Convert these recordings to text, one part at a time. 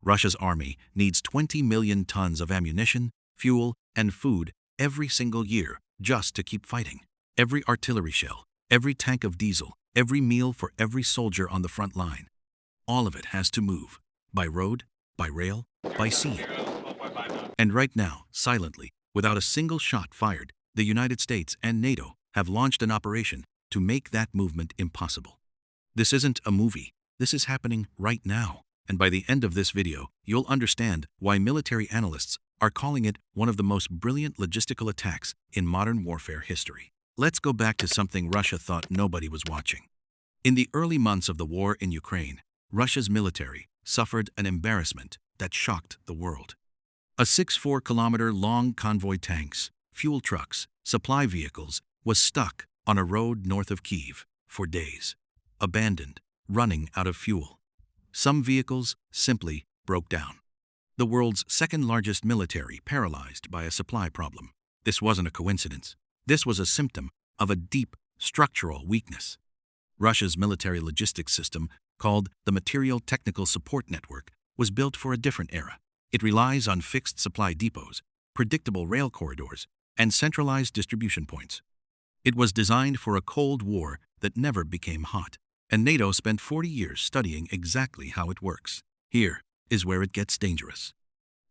Russia's army needs 20 million tons of ammunition, fuel, and food every single year just to keep fighting. Every artillery shell, every tank of diesel, every meal for every soldier on the front line. All of it has to move. By road, by rail, by sea. And right now, silently, without a single shot fired, the United States and NATO have launched an operation to make that movement impossible. This isn't a movie. This is happening right now. And by the end of this video, you'll understand why military analysts are calling it one of the most brilliant logistical attacks in modern warfare history. Let's go back to something Russia thought nobody was watching. In the early months of the war in Ukraine, Russia's military suffered an embarrassment that shocked the world. A 6-4-kilometer-long convoy tanks, fuel trucks, supply vehicles was stuck on a road north of Kyiv for days, abandoned, running out of fuel. Some vehicles simply broke down. The world's second-largest military paralyzed by a supply problem. This wasn't a coincidence. This was a symptom of a deep structural weakness. Russia's military logistics system, called the Material Technical Support Network, was built for a different era. It relies on fixed supply depots, predictable rail corridors, and centralized distribution points. It was designed for a Cold War that never became hot, and NATO spent 40 years studying exactly how it works. Here is where it gets dangerous.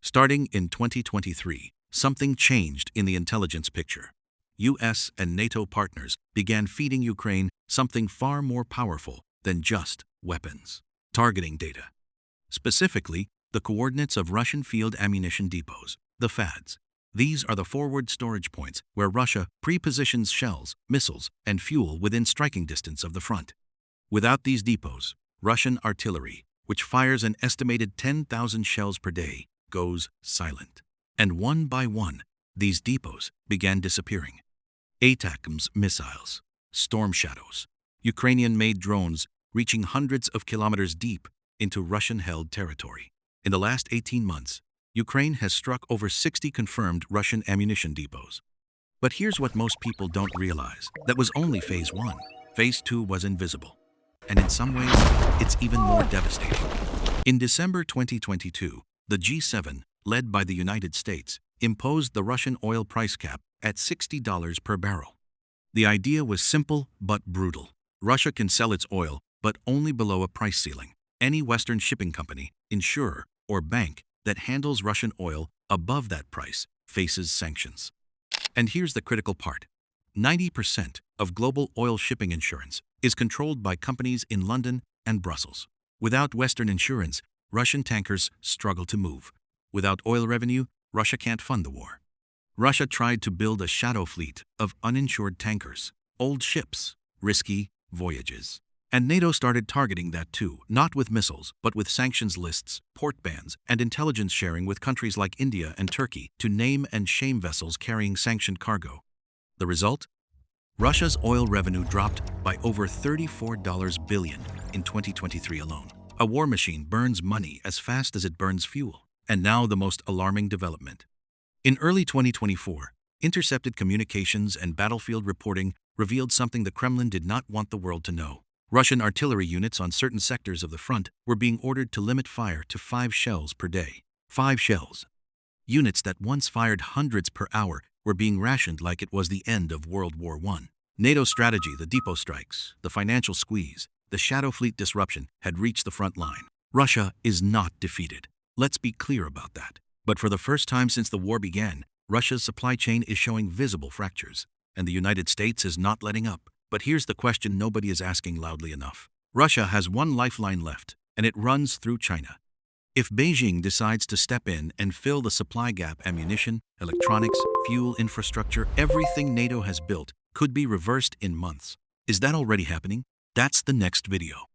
Starting in 2023, something changed in the intelligence picture. US and NATO partners began feeding Ukraine something far more powerful than just weapons: targeting data. Specifically, the coordinates of Russian field ammunition depots, the FADs. These are the forward storage points where Russia pre-positions shells, missiles, and fuel within striking distance of the front. Without these depots, Russian artillery, which fires an estimated 10,000 shells per day, goes silent. And one by one, these depots began disappearing. ATACMS missiles, Storm Shadows, Ukrainian-made drones reaching hundreds of kilometers deep into Russian-held territory. In the last 18 months, Ukraine has struck over 60 confirmed Russian ammunition depots. But here's what most people don't realize. That was only Phase 1. Phase 2 was invisible. And in some ways, it's even more devastating. In December 2022, the G7, led by the United States, imposed the Russian oil price cap at $60 per barrel. The idea was simple but brutal. Russia can sell its oil, but only below a price ceiling. Any Western shipping company, insurer, or bank that handles Russian oil above that price faces sanctions. And here's the critical part. 90% of global oil shipping insurance is controlled by companies in London and Brussels. Without Western insurance, Russian tankers struggle to move. Without oil revenue, Russia can't fund the war. Russia tried to build a shadow fleet of uninsured tankers, old ships, risky voyages. And NATO started targeting that too, not with missiles, but with sanctions lists, port bans, and intelligence sharing with countries like India and Turkey to name and shame vessels carrying sanctioned cargo. The result? Russia's oil revenue dropped by over $34 billion in 2023 alone. A war machine burns money as fast as it burns fuel. And now the most alarming development. In early 2024, intercepted communications and battlefield reporting revealed something the Kremlin did not want the world to know. Russian artillery units on certain sectors of the front were being ordered to limit fire to 5 shells per day. 5 shells. Units that once fired hundreds per hour were being rationed like it was the end of World War I. NATO's strategy, the depot strikes, the financial squeeze, the shadow fleet disruption had reached the front line. Russia is not defeated. Let's be clear about that. But for the first time since the war began, Russia's supply chain is showing visible fractures, and the United States is not letting up. But here's the question nobody is asking loudly enough. Russia has one lifeline left, and it runs through China. If Beijing decides to step in and fill the supply gap, ammunition, electronics, fuel infrastructure, everything NATO has built could be reversed in months. Is that already happening? That's the next video.